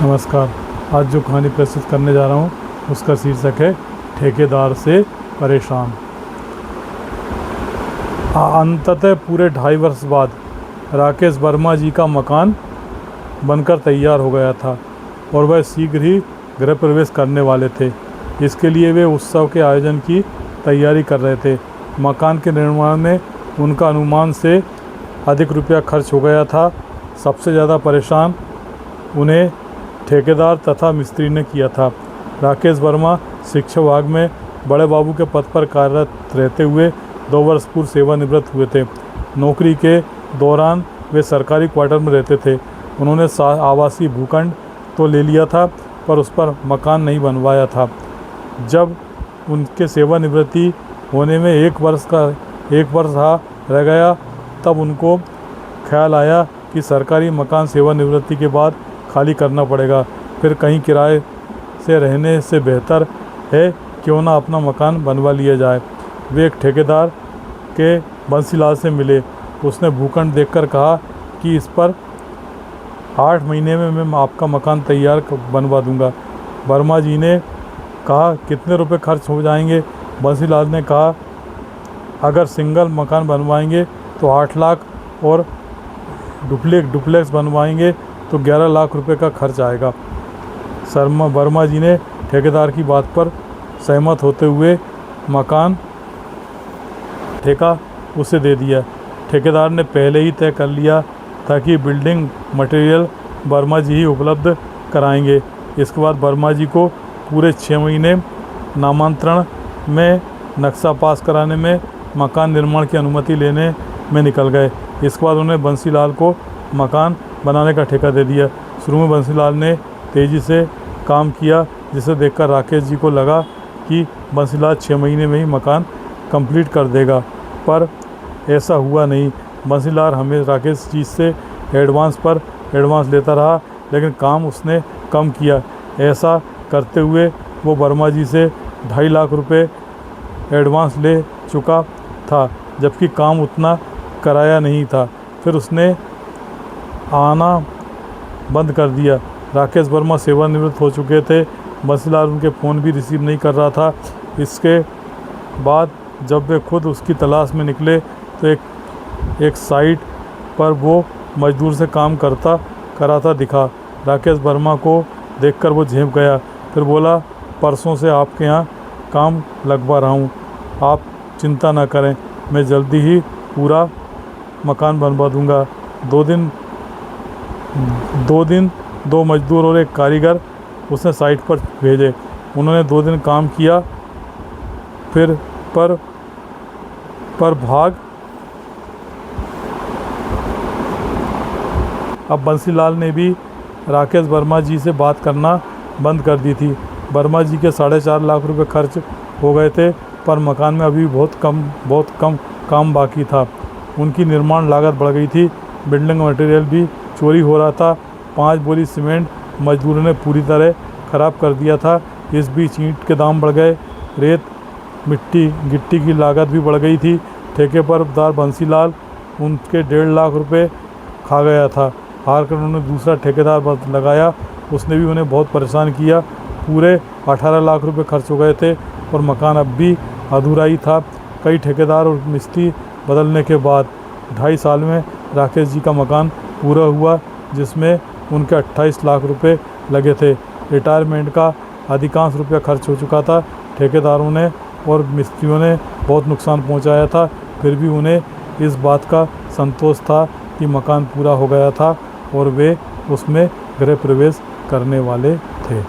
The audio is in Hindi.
नमस्कार। आज जो कहानी प्रस्तुत करने जा रहा हूँ उसका शीर्षक है ठेकेदार से परेशान। अंततः पूरे 2.5 वर्ष बाद राकेश वर्मा जी का मकान बनकर तैयार हो गया था और वह शीघ्र ही गृह प्रवेश करने वाले थे। इसके लिए वे उत्सव के आयोजन की तैयारी कर रहे थे। मकान के निर्माण में उनका अनुमान से अधिक रुपया खर्च हो गया था। सबसे ज़्यादा परेशान उन्हें ठेकेदार तथा मिस्त्री ने किया था। राकेश वर्मा शिक्षा विभाग में बड़े बाबू के पद पर कार्यरत रहते हुए 2 वर्ष पूर्व सेवानिवृत्त हुए थे। नौकरी के दौरान वे सरकारी क्वार्टर में रहते थे। उन्होंने आवासीय भूखंड तो ले लिया था पर उस पर मकान नहीं बनवाया था। जब उनके सेवानिवृत्ति होने में 1 वर्ष रह गया तब उनको ख्याल आया कि सरकारी मकान सेवानिवृत्ति के बाद खाली करना पड़ेगा। फिर कहीं किराए से रहने से बेहतर है क्यों ना अपना मकान बनवा लिया जाए। वे एक ठेकेदार के बंसीलाल से मिले। उसने भूखंड देखकर कहा कि इस पर 8 महीने में मैं आपका मकान तैयार बनवा दूंगा। वर्मा जी ने कहा कितने रुपए खर्च हो जाएंगे। बंसीलाल ने कहा अगर सिंगल मकान बनवाएंगे तो 8 लाख और डुप्लेक्स बनवाएंगे तो 11 लाख रुपए का खर्च आएगा। वर्मा जी ने ठेकेदार की बात पर सहमत होते हुए मकान ठेका उसे दे दिया। ठेकेदार ने पहले ही तय कर लिया था कि बिल्डिंग मटेरियल वर्मा जी ही उपलब्ध कराएंगे। इसके बाद वर्मा जी को पूरे 6 महीने नामांतरण में, नक्शा पास कराने में, मकान निर्माण की अनुमति लेने में निकल गए। इसके बाद उन्होंने बंसीलाल को मकान बनाने का ठेका दे दिया। शुरू में बंसीलाल ने तेज़ी से काम किया जिसे देखकर राकेश जी को लगा कि बंसीलाल 6 महीने में ही मकान कंप्लीट कर देगा, पर ऐसा हुआ नहीं। बंसीलाल हमें राकेश जी से एडवांस लेता रहा लेकिन काम उसने कम किया। ऐसा करते हुए वो वर्मा जी से 2.5 लाख रुपए एडवांस ले चुका था जबकि काम उतना कराया नहीं था। फिर उसने आना बंद कर दिया। राकेश वर्मा सेवानिवृत्त हो चुके थे। बंसीलाल उनके फ़ोन भी रिसीव नहीं कर रहा था। इसके बाद जब वे खुद उसकी तलाश में निकले तो एक साइट पर वो मजदूर से काम कराता दिखा। राकेश वर्मा को देखकर वो झेंप गया। फिर बोला परसों से आपके यहाँ काम लगवा रहा हूँ, आप चिंता ना करें, मैं जल्दी ही पूरा मकान बनवा दूँगा। 2 मजदूर और एक कारीगर उसने साइट पर भेजे। उन्होंने 2 दिन काम किया फिर पर भाग। अब बंसीलाल ने भी राकेश वर्मा जी से बात करना बंद कर दी थी। वर्मा जी के 4.5 लाख रुपए खर्च हो गए थे पर मकान में अभी बहुत कम काम बाकी था। उनकी निर्माण लागत बढ़ गई थी। बिल्डिंग मटेरियल भी चोरी हो रहा था। 5 बोरी सीमेंट मजदूरों ने पूरी तरह ख़राब कर दिया था। इस बीच ईंट के दाम बढ़ गए। रेत गिट्टी की लागत भी बढ़ गई थी। ठेकेदार बंसीलाल उनके 1.5 लाख रुपए खा गया था। हार कर उन्होंने दूसरा ठेकेदार लगाया। उसने भी उन्हें बहुत परेशान किया। पूरे 18 लाख रुपए खर्च हो गए थे और मकान अब भी अधूरा ही था। कई ठेकेदार और मिस्त्री बदलने के बाद 2.5 साल में राकेश जी का मकान पूरा हुआ जिसमें उनके 28 लाख रुपए लगे थे। रिटायरमेंट का अधिकांश रुपया खर्च हो चुका था। ठेकेदारों ने और मिस्त्रियों ने बहुत नुकसान पहुंचाया था। फिर भी उन्हें इस बात का संतोष था कि मकान पूरा हो गया था और वे उसमें गृह प्रवेश करने वाले थे।